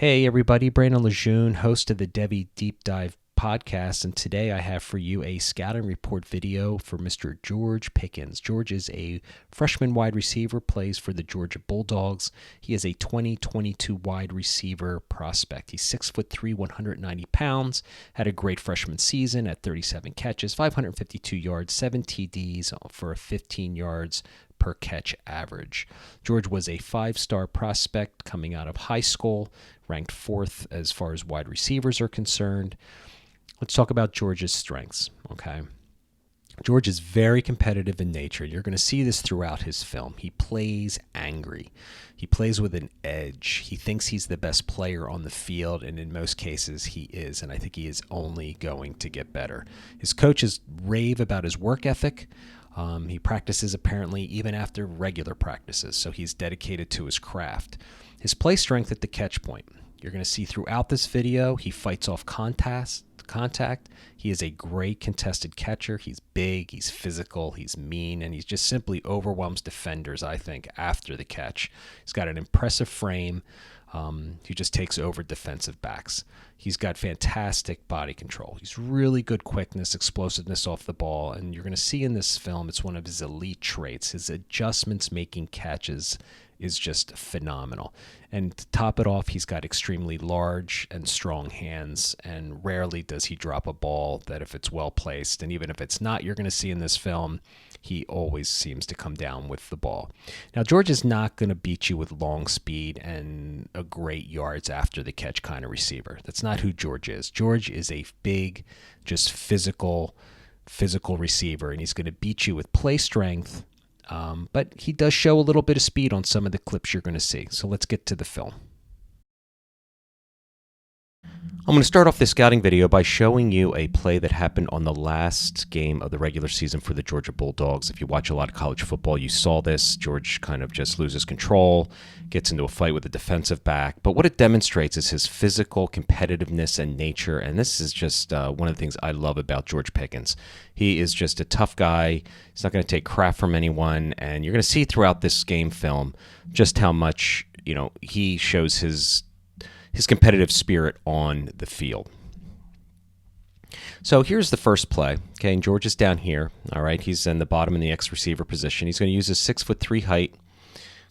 Hey everybody, Brandon Lejeune, host of the Devy Deep Dive Podcast, and today I have for you a scouting report video for Mr. George Pickens. George is a freshman wide receiver, plays for the Georgia Bulldogs. He is a 2022 wide receiver prospect. He's 6'3", 190 pounds, had a great freshman season at 37 catches, 552 yards, 7 TDs for 15 yards per catch average. George was a 5-star prospect coming out of high school, ranked 4th as far as wide receivers are concerned. Let's talk about George's strengths, okay? George is very competitive in nature. You're going to see this throughout his film. He plays angry. He plays with an edge. He thinks he's the best player on the field, and in most cases he is, and I think he is only going to get better. His coaches rave about his work ethic. He practices apparently even after regular practices, so he's dedicated to his craft. His play strength at the catch point. You're going to see throughout this video, he fights off contact. He is a great contested catcher. He's big, he's physical, he's mean, and he just simply overwhelms defenders, I think, after the catch. He's got an impressive frame. He just takes over defensive backs. He's got fantastic body control. He's really good quickness, explosiveness off the ball, and you're going to see in this film it's one of his elite traits. His adjustments making catches is just phenomenal. And to top it off, he's got extremely large and strong hands, and rarely does he drop a ball that if it's well placed, and even if it's not, you're going to see in this film, he always seems to come down with the ball. Now, George is not going to beat you with long speed and a great yards after the catch kind of receiver. That's not who George is. George is a big, just physical receiver, and he's going to beat you with play strength. But he does show a little bit of speed on some of the clips you're going to see. So let's get to the film. I'm going to start off this scouting video by showing you a play that happened on the last game of the regular season for the Georgia Bulldogs. If you watch a lot of college football, you saw this. George kind of just loses control, gets into a fight with a defensive back. But what it demonstrates is his physical competitiveness and nature. And this is just one of the things I love about George Pickens. He is just a tough guy. He's not going to take crap from anyone. And you're going to see throughout this game film just how much, he shows his competitive spirit on the field. So here's the first play. Okay, and George is down here. All right, he's in the bottom in the X receiver position. He's going to use his 6'3" height,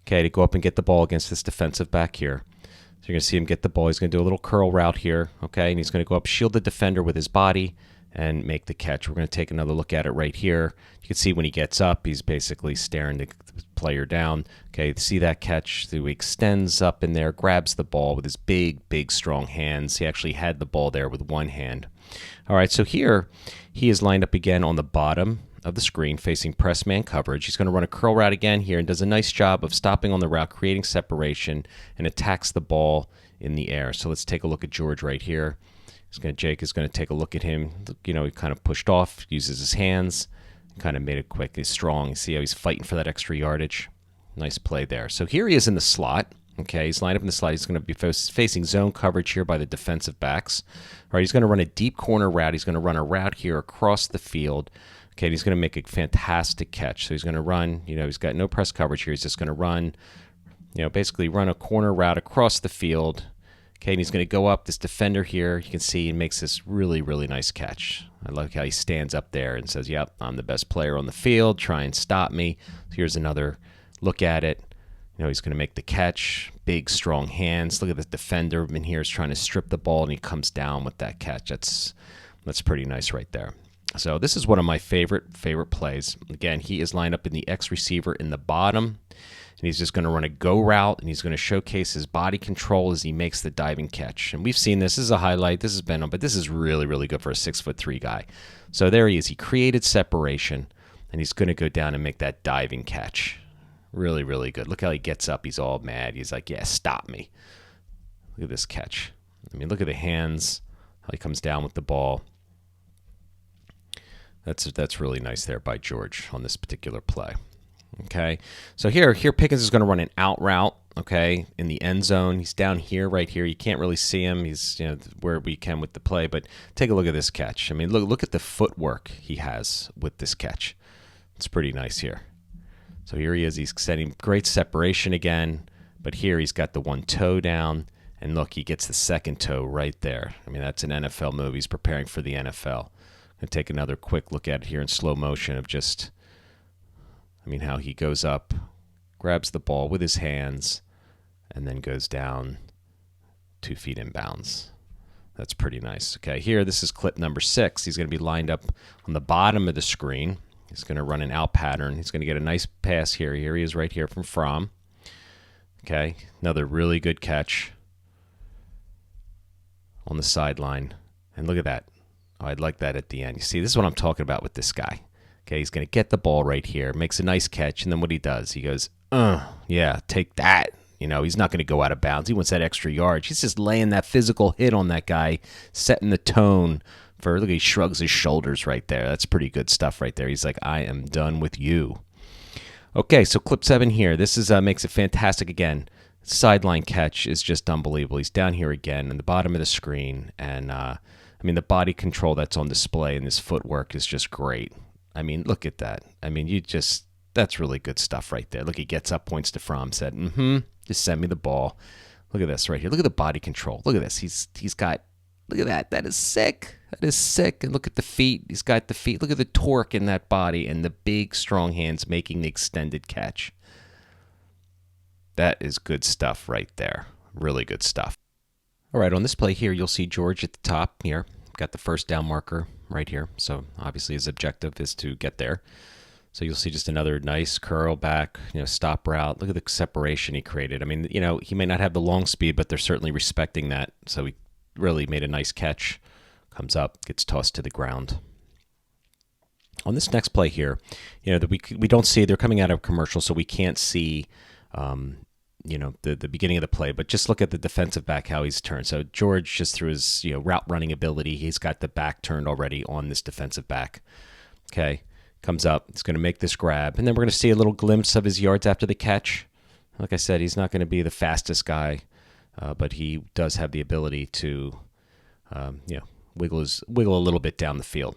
okay, to go up and get the ball against this defensive back here. So you're going to see him get the ball. He's going to do a little curl route here, okay, and he's going to go up, shield the defender with his body, and make the catch. We're going to take another look at it right here. You can see when he gets up, he's basically staring the player down. Okay, see that catch? So he extends up in there, grabs the ball with his big, strong hands. He actually had the ball there with one hand. All right, so here he is lined up again on the bottom of the screen facing press man coverage. He's going to run a curl route again here and does a nice job of stopping on the route, creating separation, and attacks the ball in the air. So let's take a look at George right here. Jake is going to take a look at him. He kind of pushed off, uses his hands, kind of made it quick. He's strong. You see how he's fighting for that extra yardage. Nice play there. So here he is in the slot. Okay, he's lined up in the slot. He's going to be facing zone coverage here by the defensive backs. All right, he's going to run a deep corner route. He's going to run a route here across the field. Okay, and he's going to make a fantastic catch. So he's going to run, he's got no press coverage here. He's just going to run, basically run a corner route across the field. Okay, and he's going to go up this defender here. You can see he makes this really, nice catch. I like how he stands up there and says, yep, I'm the best player on the field. Try and stop me. So here's another look at it. He's going to make the catch. Big, strong hands. Look at the defender in here is trying to strip the ball, and he comes down with that catch. That's pretty nice right there. So this is one of my favorite plays. Again, he is lined up in the X receiver in the bottom. And he's just going to run a go route, and he's going to showcase his body control as he makes the diving catch. And we've seen this. This is a highlight. This has been on, but this is really good for a 6'3" guy. So there he is. He created separation, and he's going to go down and make that diving catch. Really good. Look how he gets up. He's all mad. He's like, yeah, stop me. Look at this catch. Look at the hands, how he comes down with the ball. That's really nice there by George on this particular play. Okay, so here Pickens is going to run an out route, okay, in the end zone. He's down here, right here. You can't really see him. He's where we can with the play, but take a look at this catch. Look at the footwork he has with this catch. It's pretty nice here. So here he is. He's setting great separation again, but here he's got the one toe down, And look, he gets the second toe right there. I mean, that's an NFL move. He's preparing for the NFL. I'm going to take another quick look at it here in slow motion of just, how he goes up, grabs the ball with his hands, and then goes down 2 feet in bounds. That's pretty nice. Okay, here, this is clip number 6. He's going to be lined up on the bottom of the screen. He's going to run an out pattern. He's going to get a nice pass here. Here he is right here from Fromm. Okay, another really good catch on the sideline. And look at that. Oh, I'd like that at the end. You see, this is what I'm talking about with this guy. Okay, he's going to get the ball right here, makes a nice catch, and then what he does, he goes, yeah, take that. He's not going to go out of bounds. He wants that extra yard. He's just laying that physical hit on that guy, setting the tone for, look, he shrugs his shoulders right there. That's pretty good stuff right there. He's like, I am done with you. Okay, so clip 7 here. This is makes it fantastic again. Sideline catch is just unbelievable. He's down here again in the bottom of the screen, and the body control that's on display and this footwork is just great. Look at that. That's really good stuff right there. Look, he gets up, points to Fromm, said, just send me the ball. Look at this right here. Look at the body control. Look at this. He's got, look at that. That is sick. That is sick. And look at the feet. He's got the feet. Look at the torque in that body and the big, strong hands making the extended catch. That is good stuff right there. Really good stuff. All right, on this play here, you'll see George at the top here. Got the first down marker right here. So obviously his objective is to get there. So you'll see just another nice curl back, stop route. Look at the separation he created. He may not have the long speed, but they're certainly respecting that. So he really made a nice catch. Comes up, gets tossed to the ground. On this next play here, we don't see, they're coming out of commercial, so we can't see, the beginning of the play. But just look at the defensive back, how he's turned. So George, just through his route running ability, he's got the back turned already on this defensive back. Okay. Comes up, he's going to make this grab, and then we're going to see a little glimpse of his yards after the catch. Like I said, he's not going to be the fastest guy, but he does have the ability to, wiggle a little bit down the field.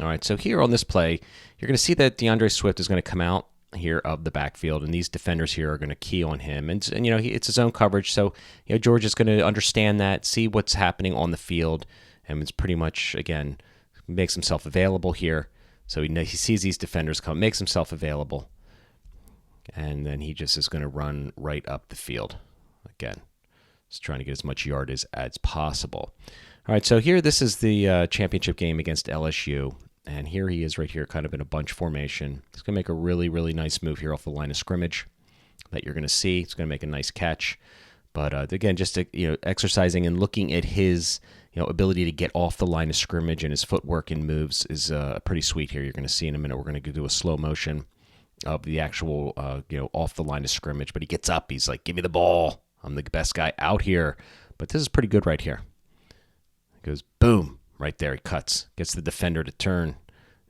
All right, so here on this play, you're going to see that DeAndre Swift is going to come out here of the backfield, and these defenders here are going to key on him, and it's his own coverage, so George is going to understand that, see what's happening on the field, and it's pretty much, again, makes himself available here. So he sees these defenders come, makes himself available, and then he just is going to run right up the field. Again, just trying to get as much yardage as possible. All right, so here this is the championship game against LSU, and here he is right here kind of in a bunch formation. He's going to make a really, really nice move here off the line of scrimmage that you're going to see. He's going to make a nice catch. But again, just exercising and looking at his ability to get off the line of scrimmage and his footwork and moves is pretty sweet here. You're going to see in a minute. We're going to do a slow motion of the actual off the line of scrimmage. But he gets up. He's like, "Give me the ball. I'm the best guy out here." But this is pretty good right here. He goes boom right there. He cuts, gets the defender to turn.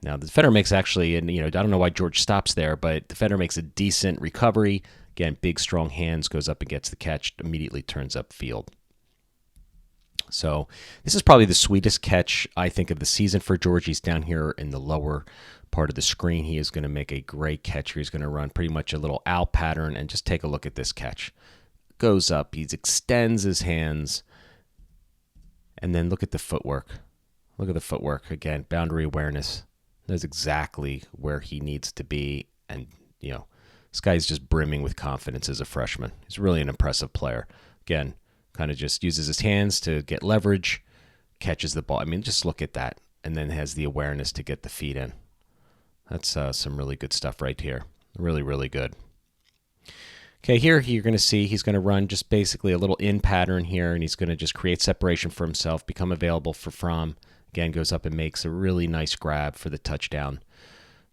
Now the defender makes actually, and I don't know why George stops there, but the defender makes a decent recovery. Again, big, strong hands, goes up and gets the catch, immediately turns upfield. So this is probably the sweetest catch, I think, of the season for George. He's down here in the lower part of the screen. He is going to make a great catch here. He's going to run pretty much a little out pattern, and just take a look at this catch. Goes up, he extends his hands, and then look at the footwork. Look at the footwork. Again, boundary awareness. That's exactly where he needs to be, and, this guy's just brimming with confidence as a freshman. He's really an impressive player. Again, kind of just uses his hands to get leverage, catches the ball. Just look at that, and then has the awareness to get the feet in. That's some really good stuff right here. Really, really good. Okay, here you're going to see he's going to run just basically a little in pattern here, and he's going to just create separation for himself, become available for Fromm. Again, goes up and makes a really nice grab for the touchdown.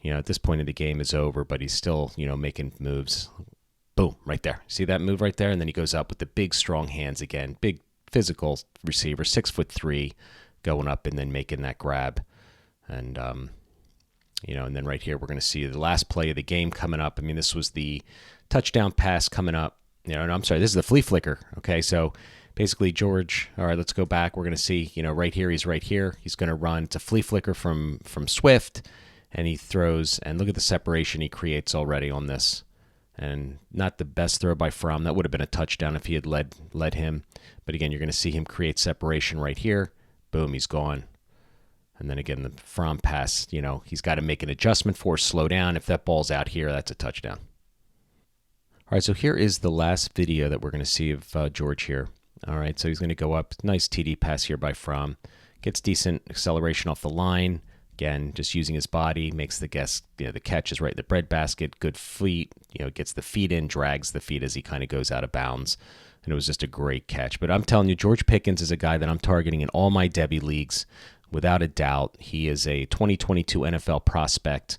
At this point in the game is over, but he's still, making moves. Boom, right there. See that move right there? And then he goes up with the big, strong hands again. Big physical receiver, 6'3", going up and then making that grab. And, and then right here we're going to see the last play of the game coming up. This was the touchdown pass coming up. I'm sorry, this is the flea flicker. Okay, so basically George, all right, let's go back. We're going to see, right here, he's right here. He's going to run. It's a flea flicker from Swift. And he throws, and look at the separation he creates already on this. And not the best throw by Fromm. That would have been a touchdown if he had led him. But again, you're going to see him create separation right here. Boom, he's gone. And then again, the Fromm pass, he's got to make an adjustment for, slow down. If that ball's out here, that's a touchdown. All right, so here is the last video that we're going to see of George here. All right, so he's going to go up. Nice TD pass here by Fromm. Gets decent acceleration off the line. Again, just using his body, makes the catch is right in the breadbasket. Good feet, gets the feet in, drags the feet as he kind of goes out of bounds. And it was just a great catch. But I'm telling you, George Pickens is a guy that I'm targeting in all my Devy leagues, without a doubt. He is a 2022 NFL prospect.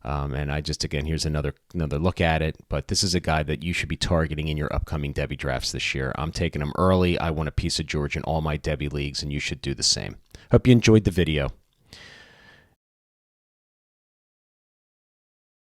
And here's another look at it. But this is a guy that you should be targeting in your upcoming Devy drafts this year. I'm taking him early. I want a piece of George in all my Devy leagues, and you should do the same. Hope you enjoyed the video.